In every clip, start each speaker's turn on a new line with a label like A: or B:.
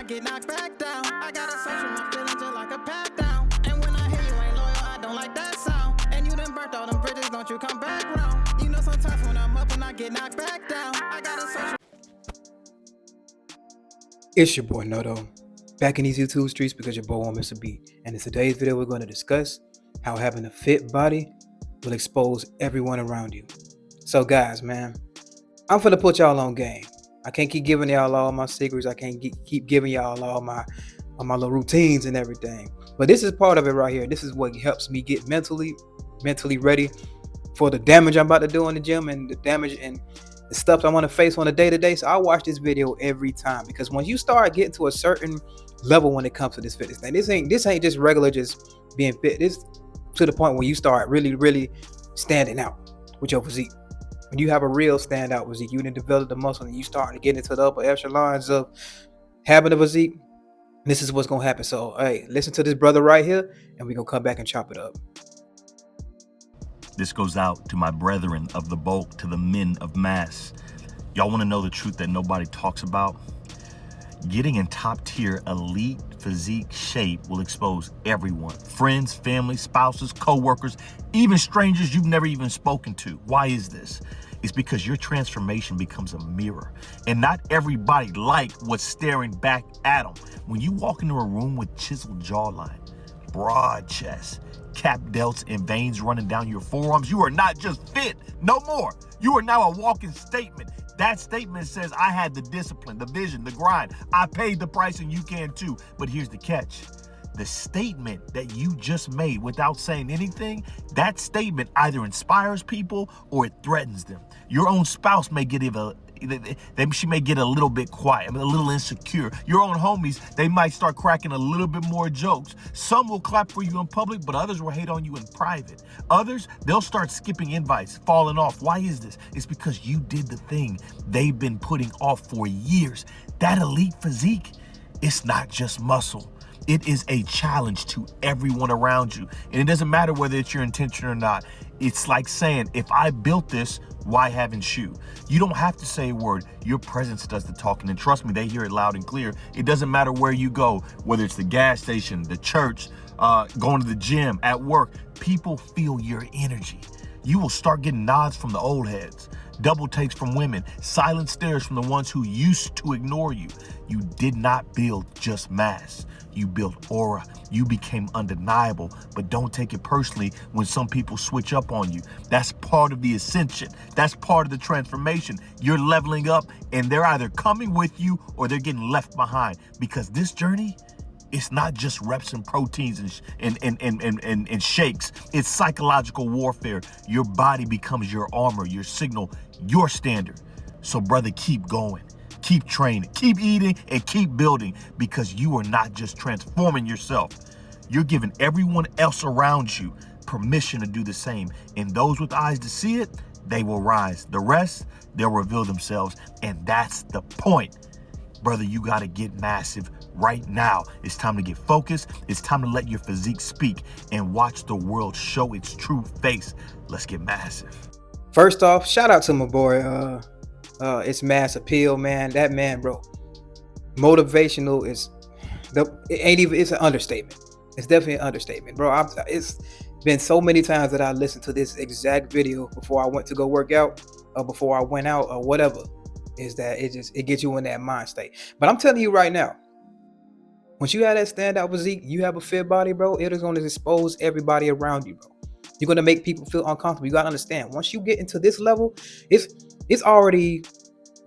A: I get knocked back down. I gotta search my feelings just like a pat down. And when I hear you ain't loyal, I don't like that sound. And you done burnt all them bridges, don't you come back round. You know sometimes when I'm up and I get knocked back down, I gotta search.
B: It's your boy Noto, back in these YouTube streets because your boy won't miss a beat. And in today's video, we're going to discuss how having a fit body will expose everyone around you. So guys, man, I'm finna put y'all on game. I can't keep giving y'all all my secrets. I can't keep giving y'all all my little routines and everything. But this is part of it right here. This is what helps me get mentally ready for the damage I'm about to do in the gym and the damage and the stuff I want to face on a day-to-day. So I watch this video every time, because when you start getting to a certain level when it comes to this fitness thing, this ain't just regular just being fit. This to the point where you start really standing out with your physique. When you have a real standout physique, you didn't develop the muscle and you start to get into the upper echelons of having a physique, this is what's gonna happen. So hey, listen to this brother right here and we're gonna come back and chop it up.
C: This goes out to my brethren of the bulk, to the men of mass. Y'all want to know the truth that nobody talks about? Getting in top tier elite physique shape will expose everyone. Friends, family, spouses, co-workers, even strangers you've never even spoken to. Why is this? It's because your transformation becomes a mirror, and not everybody like what's staring back at them. When you walk into a room with chiseled jawline, broad chest, cap delts, and veins running down your forearms, you are not just fit no more. You are now a walking statement. That statement says, I had the discipline, the vision, the grind. I paid the price and you can too. But here's the catch. The statement that you just made without saying anything, that statement either inspires people or it threatens them. Your own spouse may get she may get a little bit quiet, a little insecure. Your own homies, they might start cracking a little bit more jokes. Some will clap for you in public, but others will hate on you in private. Others, they'll start skipping invites, falling off. Why is this? It's because you did the thing they've been putting off for years. That elite physique, it's not just muscle. It is a challenge to everyone around you. And it doesn't matter whether it's your intention or not. It's like saying, if I built this, why haven't you? You don't have to say a word. Your presence does the talking. And trust me, they hear it loud and clear. It doesn't matter where you go, whether it's the gas station, the church, going to the gym, at work. People feel your energy. You will start getting nods from the old heads, double takes from women, silent stares from the ones who used to ignore you. You did not build just mass. You built aura. You became undeniable, but don't take it personally when some people switch up on you. That's part of the ascension. That's part of the transformation. You're leveling up and they're either coming with you or they're getting left behind, because this journey, it's not just reps and proteins and shakes. It's psychological warfare. Your body becomes your armor, your signal, your standard. So brother, keep going, keep training, keep eating, and keep building, because you are not just transforming yourself. You're giving everyone else around you permission to do the same. And those with eyes to see it, they will rise. The rest, they'll reveal themselves. And that's the point. Brother, you got to get massive right now. It's time to get focused. It's time to let your physique speak and watch the world show its true face. Let's get massive.
B: First off, shout out to my boy. It's Mass Appeal, man. That man, bro. Motivational it's an understatement. It's definitely an understatement, bro. It's been so many times that I listened to this exact video before I went to go work out, or before I went out, or whatever. Is that it gets you in that mind state. But I'm telling you right now, once you have that standout physique, you have a fit body, bro, it is going to expose everybody around you, bro. You're going to make people feel uncomfortable. You got to understand, once you get into this level, it's already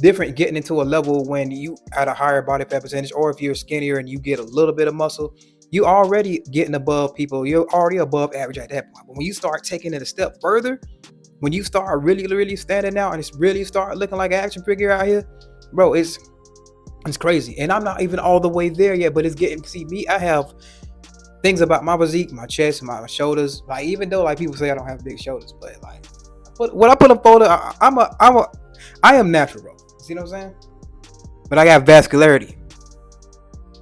B: different getting into a level when you at a higher body fat percentage, or if you're skinnier and you get a little bit of muscle, you already getting above people. You're already above average at that point. But when you start taking it a step further, when you start really standing out and it's really start looking like an action figure out here, bro, it's crazy. And I'm not even all the way there yet, but it's getting, see me, I have things about my physique, my chest, my shoulders. Like, even though like people say I don't have big shoulders, but like when I put a photo, I am natural, bro. You see what I'm saying? But I got vascularity.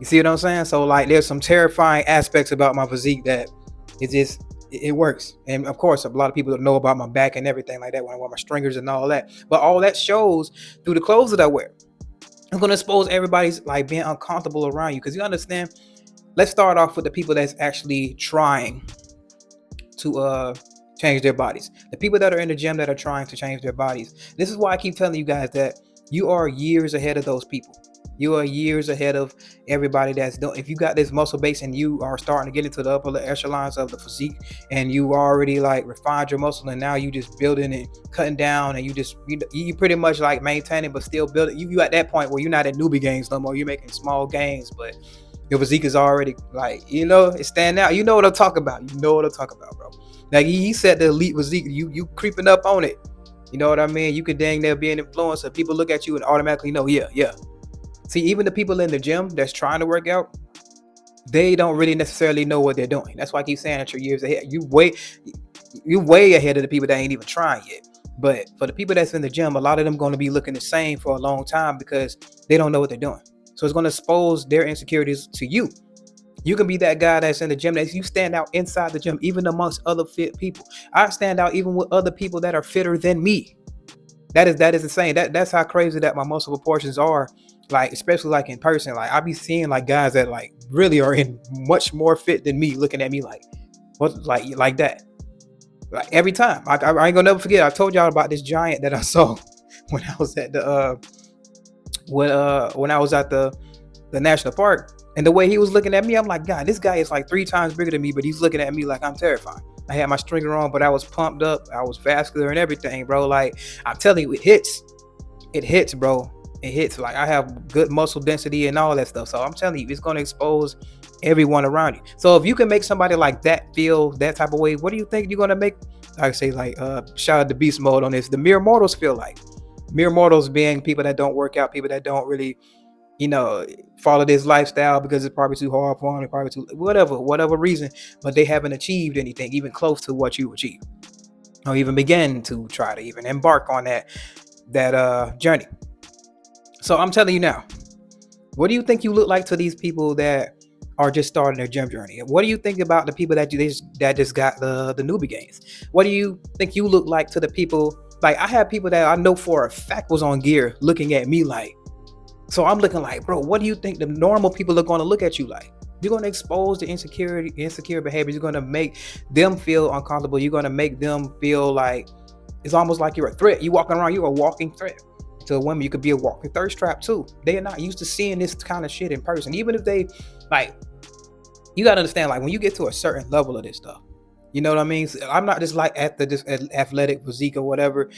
B: You see what I'm saying? So like there's some terrifying aspects about my physique that it works. And of course, a lot of people don't know about my back and everything like that when I wear my stringers and all that. But all that shows through the clothes that I wear. It's going to expose everybody's like being uncomfortable around you, because you understand. Let's start off with the people that's actually trying to change their bodies. The people that are in the gym that are trying to change their bodies. This is why I keep telling you guys that you are years ahead of those people. You are years ahead of everybody that's doing. If you got this muscle base and you are starting to get into the upper echelons of the physique, and you already like refined your muscle, and now you just building and cutting down, and you pretty much like maintaining but still building. You at that point where you're not at newbie gains no more. You're making small gains, but your physique is already like, it's standing out. You know what I'm talking about. You know what I'm talking about, bro. Like he said, the elite physique, you creeping up on it. You know what I mean? You could dang near be an influencer. People look at you and automatically know, yeah. See, even the people in the gym that's trying to work out, they don't really necessarily know what they're doing. That's why I keep saying that you're years ahead. You way ahead of the people that ain't even trying yet. But for the people that's in the gym, a lot of them going to be looking the same for a long time because they don't know what they're doing. So it's going to expose their insecurities to you. You can be that guy that's in the gym, that you stand out inside the gym, even amongst other fit people. I stand out even with other people that are fitter than me. That is insane. That's how crazy that my muscle proportions are. Like, especially like in person, like I be seeing like guys that like really are in much more fit than me, looking at me like, what, like that. Like every time, I ain't gonna never forget. I told y'all about this giant that I saw when I was at the when I was at the national park, and the way he was looking at me, I'm like, God, this guy is like 3 times bigger than me, but he's looking at me like I'm terrified. I had my stringer on, but I was pumped up. I was vascular and everything, bro. Like I'm telling you, it hits, bro. It hits. Like I have good muscle density and all that stuff. So I'm telling you, it's going to expose everyone around you. So if you can make somebody like that feel that type of way, what do you think you're going to make? I say like, shout out to Beast Mode on this. The mere mortals feel like. Mere mortals being people that don't work out, people that don't really, follow this lifestyle because it's probably too hard for them, probably too whatever reason, but they haven't achieved anything even close to what you achieved, or even begin to try to even embark on that journey. So I'm telling you now, what do you think you look like to these people that are just starting their gym journey? What do you think about the people that just got the newbie gains? What do you think you look like to the people? Like I have people that I know for a fact was on gear looking at me like, so I'm looking like, bro, what do you think the normal people are going to look at you like? You're going to expose the insecure behaviors. You're going to make them feel uncomfortable. You're going to make them feel like it's almost like you're a threat. You walking around, you're a walking threat. To women, you could be a walking thirst trap too. They are not used to seeing this kind of shit in person. Even if they like, you got to understand, like when you get to a certain level of this stuff, you know what I mean? So I'm not just like at the just athletic physique or whatever.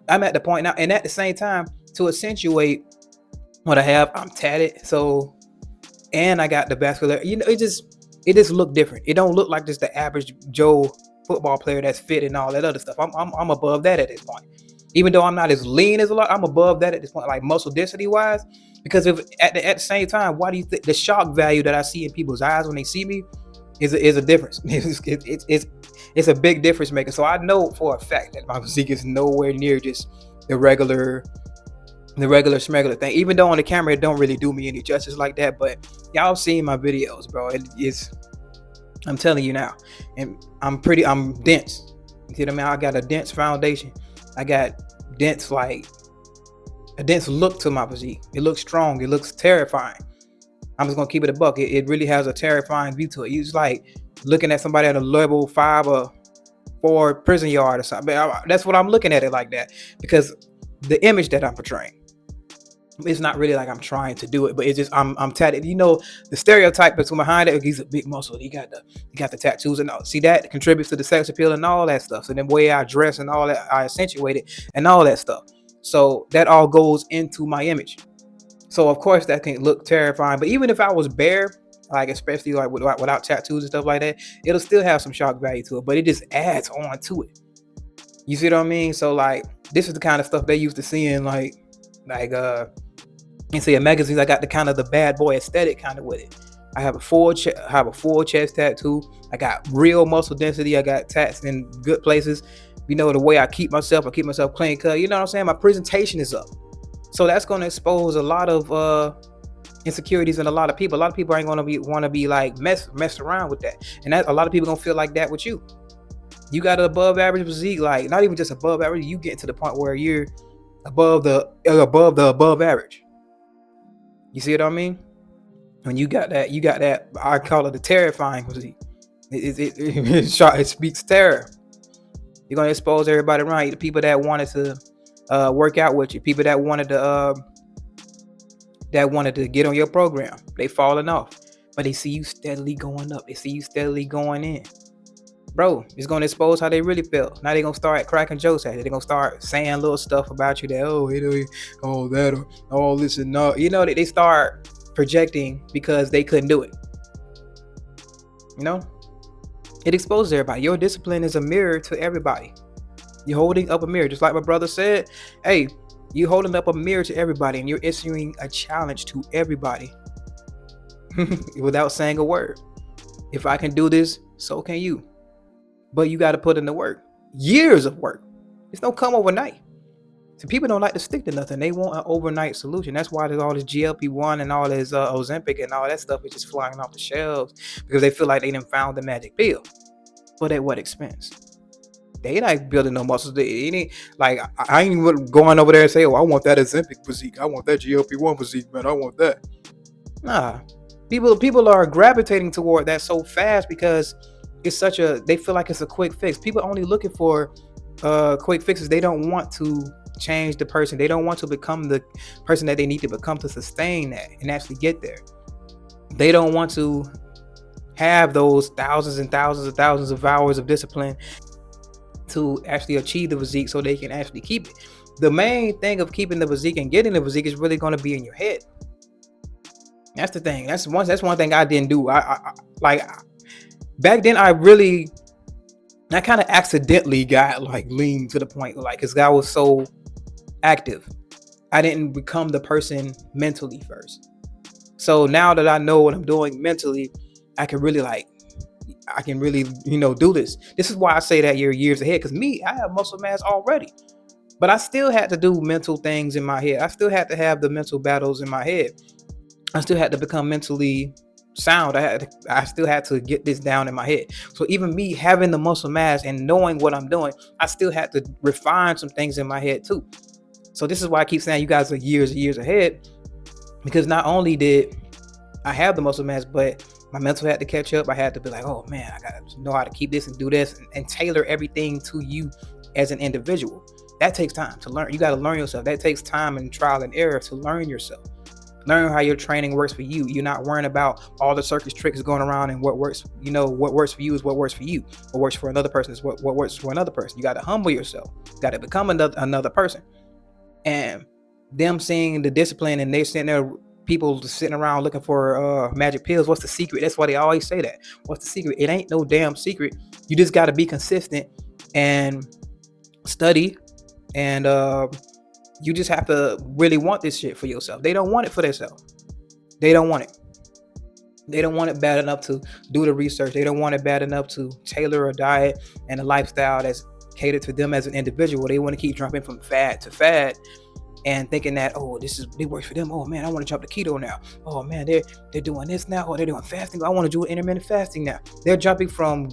B: I'm at the point now, and at the same time, to accentuate what I have, I'm tatted. So, and I got the vascular. It just look different. It don't look like just the average Joe football player that's fit and all that other stuff. I'm above that at this point. Even though I'm not as lean as a lot, I'm above that at this point, like muscle density wise. Because if at the same time, why do you think the shock value that I see in people's eyes when they see me is a difference? It's a big difference maker. So I know for a fact that my physique is nowhere near just the regular smegular thing. Even though on the camera it don't really do me any justice like that, but y'all seen my videos, bro. I'm telling you now, and I'm dense. You see what I mean? I got a dense foundation. I got a dense look to my physique. It looks strong. It looks terrifying. I'm just gonna keep it a buck. It really has a terrifying view to it. It's like looking at somebody at a level 5 or 4 prison yard or something. That's what I'm looking at it like that, because the image that I'm portraying, it's not really like I'm trying to do it, but it's just I'm tatted. The stereotype that's behind it. He's a big muscle. He got the tattoos and all. See, that contributes to the sex appeal and all that stuff. So the way I dress and all that, I accentuate it and all that stuff. So that all goes into my image. So of course that can look terrifying. But even if I was bare, like especially like without tattoos and stuff like that, it'll still have some shock value to it. But it just adds on to it. You see what I mean? So like this is the kind of stuff they used to seeing like and say in magazines. I got the kind of the bad boy aesthetic kind of with it. I have a full chest tattoo. I got real muscle density. I got tats in good places. The way I keep myself clean cut. You know what I'm saying? My presentation is up. So that's going to expose a lot of insecurities in a lot of people. A lot of people ain't going to want to be like messed around with that. And that a lot of people going to feel like that with you. You got an above average physique, like not even just above average. You get to the point where you're above the above average. You see what I mean? When you got that, I call it the terrifying physique. It speaks terror. You're gonna expose everybody around you. The people that wanted to work out with you, people that wanted to get on your program, they falling off. But they see you steadily going up. They see you steadily going in. Bro, it's gonna expose how they really feel. Now they're gonna start cracking jokes at you. They're gonna start saying little stuff about you that, all that, or all this and that. They start projecting because they couldn't do it. It exposes everybody. Your discipline is a mirror to everybody. You're holding up a mirror, just like my brother said. Hey, you're holding up a mirror to everybody, and you're issuing a challenge to everybody without saying a word. If I can do this, so can you. But you got to put in the work. Years of work. It's don't come overnight. So people don't like to stick to nothing. They want an overnight solution. That's why there's all this GLP-1 and all this Ozempic and all that stuff is just flying off the shelves because they feel like they done found the magic pill. But at what expense? They not building no muscles. They ain't like I ain't even going over there and say, "Oh, I want that Ozempic physique. I want that GLP-1 physique, man. I want that." Nah, people are gravitating toward that so fast because it's they feel like it's a quick fix. People only looking for quick fixes. They don't want to change the person. They don't want to become the person that they need to become to sustain that and actually get there. They don't want to have those thousands and thousands and thousands of hours of discipline to actually achieve the physique so they can actually keep it. The main thing of keeping the physique and getting the physique is really going to be in your head. That's the thing. That's one thing I didn't do. I back then I kind of accidentally got lean to the point because I was so active. I didn't become the person mentally first. So now that I know what I'm doing mentally, I can really do this. This is why I say that you're years ahead, because I have muscle mass already, but I still had to do mental things in my head. I still had to have the mental battles in my head. I still had to become mentally sound. I still had to get this down in my head. So even me having the muscle mass and knowing what I'm doing, I still had to refine some things in my head too. So this is why I keep saying you guys are years ahead, because not only did I have the muscle mass, but my mental had to catch up. I had to be like, oh man, I gotta know how to keep this and do this and tailor everything to you as an individual. That takes time to learn. You got to learn yourself. That takes time and trial and error to learn yourself. Learn how your training works for you. You're not worrying about all the circus tricks going around and what works. What works for you is what works for you. What works for another person is what works for another person. You got to humble yourself. You got to become another person. And them seeing the discipline and they sitting there, people sitting around looking for magic pills. What's the secret? That's why they always say that. What's the secret? It ain't no damn secret. You just got to be consistent and study, and you just have to really want this shit for yourself. They don't want it for themselves. They don't want it. They don't want it bad enough to do the research. They don't want it bad enough to tailor a diet and a lifestyle that's catered to them as an individual. They want to keep jumping from fad to fad and thinking that, oh, it works for them. Oh man, I want to jump to keto now. Oh man, they're doing this now. Or they're doing fasting. I want to do intermittent fasting now. They're jumping from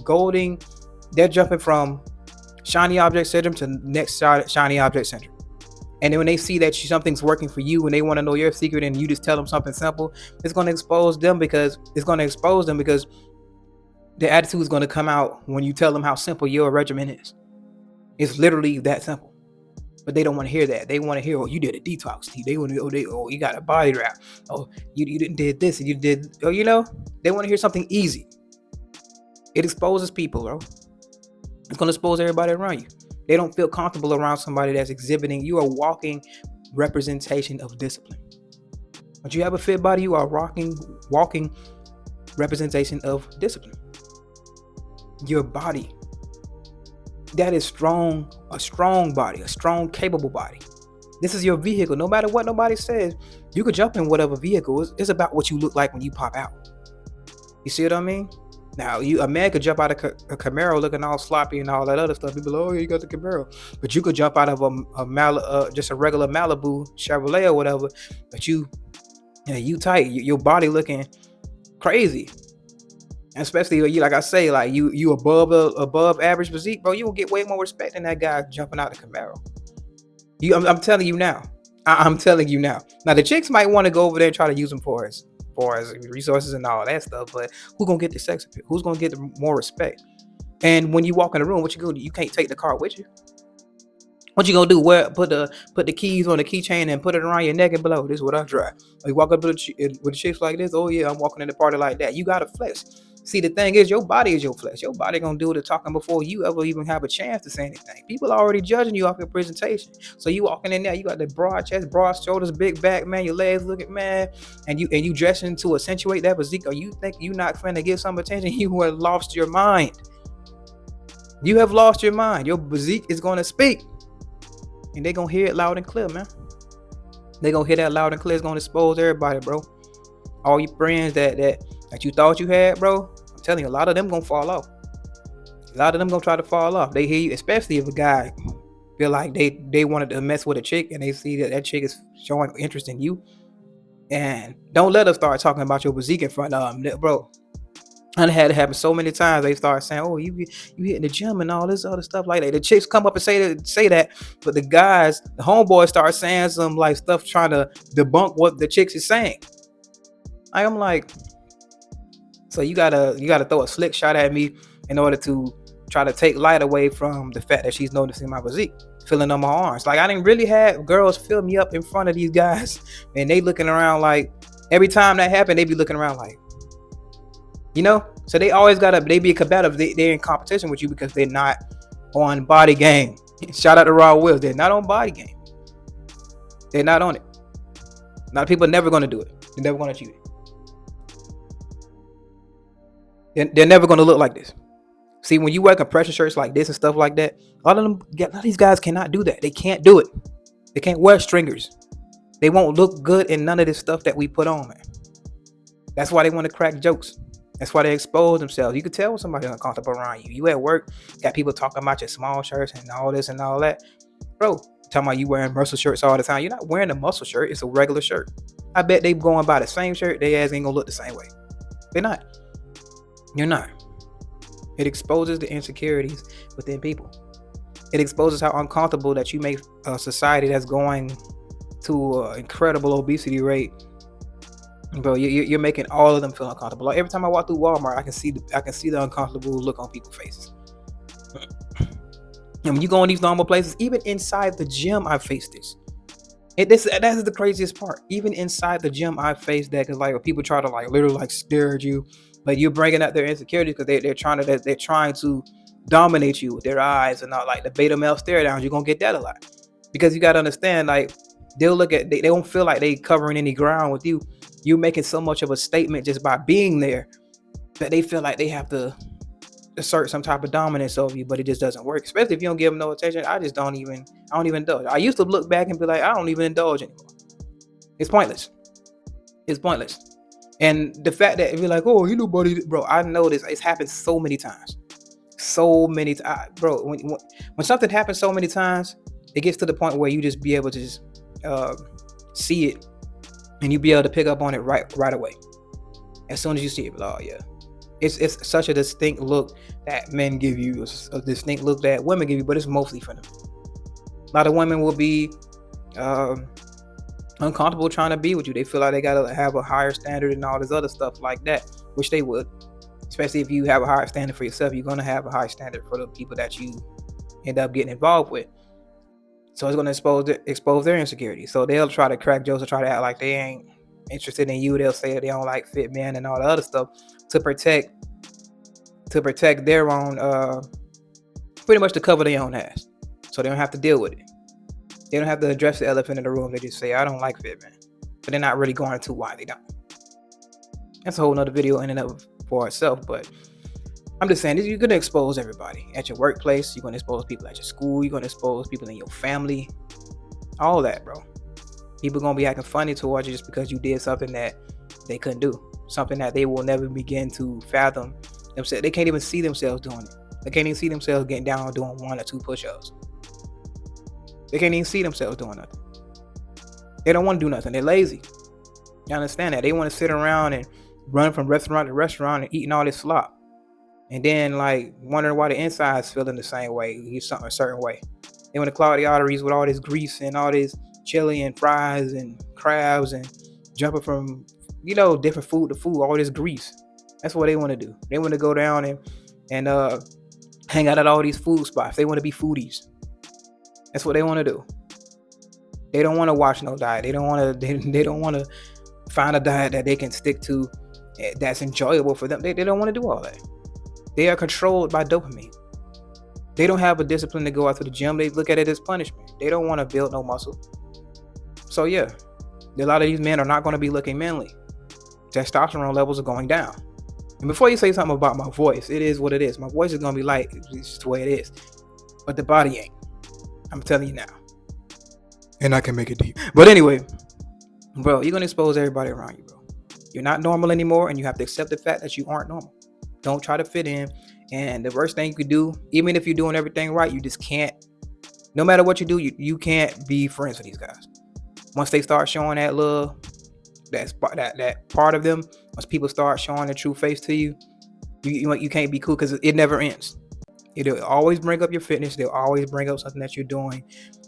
B: shiny object syndrome to next shiny object syndrome. And then when they see that something's working for you and they want to know your secret and you just tell them something simple, it's going to expose them because the attitude is going to come out when you tell them how simple your regimen is. It's literally that simple. But they don't want to hear that. They want to hear, oh, you did a detox. They want to, you got a body wrap. Oh, you did this and you did, they want to hear something easy. It exposes people, bro. It's going to expose everybody around you. They don't feel comfortable around somebody that's exhibiting. You are a walking representation of discipline. Once you have a fit body, you are a walking representation of discipline. Your body, that is strong, a strong body, a strong, capable body. This is your vehicle. No matter what nobody says, you could jump in whatever vehicle. It's about what you look like when you pop out. You see what I mean? Now, a man could jump out of a Camaro looking all sloppy and all that other stuff. People, oh, you got the Camaro. But you could jump out of just a regular Malibu, Chevrolet or whatever. But you tight. Your body looking crazy. And especially, like I say, like you above average physique, bro. You will get way more respect than that guy jumping out of Camaro. I'm telling you now. I'm telling you now. Now the chicks might want to go over there and try to use them for as resources and all that stuff, but who's gonna get the sex appeal? Who's gonna get the more respect? And when you walk in the room, what you gonna do? You can't take the car with you. What you gonna do? Put the keys on the keychain and put it around your neck and below. This is what I drive. You walk up with the chicks like this. Oh yeah, I'm walking in the party like that. You gotta flex. See, the thing is, your body is your flesh. Your body gonna do the talking before you ever even have a chance to say anything. People are already judging you off your presentation. So you walking in there, you got the broad chest, broad shoulders, big back, man. Your legs looking, man, and you dressing to accentuate that physique. Or you think you not finna get some attention? You have lost your mind. You have lost your mind. Your physique is gonna speak. And they gonna hear it loud and clear, man. They gonna hear that loud and clear. It's gonna expose everybody, bro. All your friends that you thought you had, bro. I'm telling you, a lot of them gonna fall off. A lot of them gonna try to fall off. They hear you, especially if a guy feel like they wanted to mess with a chick and they see that chick is showing interest in you. And don't let us start talking about your physique in front of them, bro. And it had to happen so many times. They start saying, "Oh, you hitting the gym and all this other stuff like that." The chicks come up and say that, but the guys, the homeboys, start saying some like stuff trying to debunk what the chicks is saying. I'm like, so you gotta throw a slick shot at me in order to try to take light away from the fact that she's noticing my physique, feeling on my arms. Like I didn't really have girls fill me up in front of these guys, and they looking around like every time that happened, they be looking around like. You know, so they always they be combative. They're in competition with you because they're not on body game. Shout out to Raw Wills. They're not on body game. They're not on it. A lot of people are never going to do it. They're never going to achieve it. They're never going to look like this. See, when you wear compression shirts like this and stuff like that, a lot of these guys cannot do that. They can't do it. They can't wear stringers. They won't look good in none of this stuff that we put on, man. That's why they want to crack jokes. That's why they expose themselves. You can tell when somebody's uncomfortable around you. You at work, got people talking about your small shirts and all this and all that. Bro, talking about you wearing muscle shirts all the time. You're not wearing a muscle shirt. It's a regular shirt. I bet they going by the same shirt. They ass ain't gonna look the same way. They're not. You're not. It exposes the insecurities within people. It exposes how uncomfortable that you make a society that's going to an incredible obesity rate. Bro, you're making all of them feel uncomfortable. Like every time I walk through Walmart, I can see the uncomfortable look on people's faces. And when you go in these normal places, even inside the gym, I face this. That is the craziest part. Even inside the gym, I face that because like people try to like literally like stare at you, but you're bringing out their insecurities because they're trying to dominate you with their eyes and all like the beta male stare downs. You're gonna get that a lot because you gotta understand like they'll look at they don't feel like they covering any ground with you. You're making so much of a statement just by being there that they feel like they have to assert some type of dominance over you, but it just doesn't work. Especially if you don't give them no attention. I don't even indulge. I used to look back and be like, I don't even indulge anymore. It's pointless. It's pointless. And the fact that you're like, oh, you nobody, bro. I know this. It's happened so many times. Bro. When something happens so many times, it gets to the point where you just be able to just see it. And you be able to pick up on it right away. As soon as you see it, oh yeah. It's such a distinct look that men give you, a distinct look that women give you, but it's mostly for them. A lot of women will be uncomfortable trying to be with you. They feel like they gotta have a higher standard and all this other stuff like that, which they would. Especially if you have a higher standard for yourself, you're gonna have a high standard for the people that you end up getting involved with. So it's going to expose their insecurities. So they'll try to crack jokes or try to act like they ain't interested in you. They'll say that they don't like fit men and all the other stuff to protect their own, pretty much to cover their own ass. So they don't have to deal with it. They don't have to address the elephant in the room. They just say, I don't like fit men. But they're not really going into why they don't. That's a whole nother video in and of for itself. But I'm just saying, you're going to expose everybody at your workplace. You're going to expose people at your school. You're going to expose people in your family. All that, bro. People going to be acting funny towards you just because you did something that they couldn't do. Something that they will never begin to fathom themselves. They can't even see themselves doing it. They can't even see themselves getting down and doing 1 or 2 push-ups. They can't even see themselves doing nothing. They don't want to do nothing. They're lazy. You understand that? They want to sit around and run from restaurant to restaurant and eating all this slop. And then like wondering why the inside's feeling the same way, something a certain way. They want to clog the arteries with all this grease and all this chili and fries and crabs and jumping from, you know, different food to food, all this grease. That's what they want to do. They want to go down and hang out at all these food spots. They want to be foodies. That's what they want to do. They don't want to watch no diet. They don't want to. They don't want to find a diet that they can stick to, that's enjoyable for them. They don't want to do all that. They are controlled by dopamine. They don't have a discipline to go out to the gym. They look at it as punishment. They don't want to build no muscle. So yeah, a lot of these men are not going to be looking manly. Testosterone levels are going down. And before you say something about my voice, it is what it is. My voice is going to be light. It's just the way it is. But the body ain't. I'm telling you now. And I can make it deep. But anyway, bro, you're going to expose everybody around you, bro. You're not normal anymore, and you have to accept the fact that you aren't normal. Don't try to fit in. And the worst thing you could do, even if you're doing everything right, you just can't. No matter what you do, you can't be friends with these guys. Once they start showing that love, that part of them, once people start showing their true face to you, you can't be cool, because it never ends. It'll always bring up your fitness. They'll always bring up something that you're doing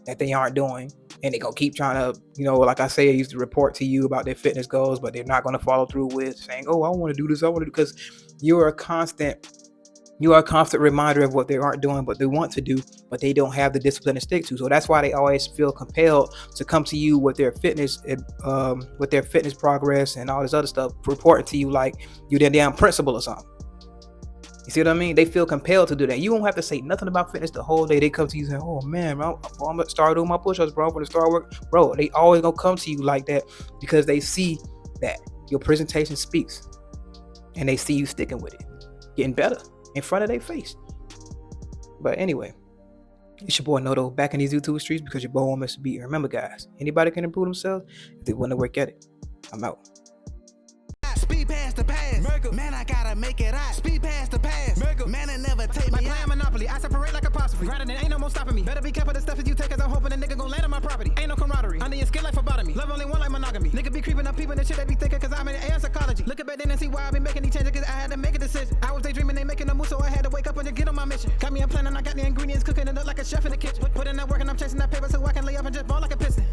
B: that they aren't doing. And they're going to keep trying to, you know, like I say, I used to report to you about their fitness goals, but they're not going to follow through with saying, oh, I want to do this. I want to do, because you are a constant reminder of what they aren't doing, but they want to do, but they don't have the discipline to stick to. So that's why they always feel compelled to come to you with their fitness, progress and all this other stuff, reporting to you like you're their damn principal or something. You see what I mean? They feel compelled to do that. You don't have to say nothing about fitness the whole day. They come to you saying, oh man, I'm gonna start doing my push-ups, bro. I'm gonna start work. Bro, they always gonna come to you like that because they see that your presentation speaks, and they see you sticking with it, getting better in front of their face. But anyway, it's your boy Noto back in these YouTube streets because your boy won't miss a beat. Remember, guys, anybody can improve themselves if they want to work at it. I'm out.
A: Speed past the pass. Man, I gotta make it out. Speed past the pass. Man, it never take me out. Monopoly, I separate like apostrophe. Grinding, ain't no more stopping me. Better be careful the stuff that you take, cause I'm hoping a nigga gon' land on my property. Ain't no camaraderie. Under your skin like phlebotomy. Love only one like monogamy. Nigga be creeping up, peeping the shit they be thinking, cause I'm in the air psychology. Look at back then and see why I been making these changes, cause I had to make a decision. I was daydreaming, they making a move, so I had to wake up and just get on my mission. Got me a plan and I got the ingredients cooking it up like a chef in the kitchen. Put in that work and I'm chasing that paper so I can lay up and just ball like a piston.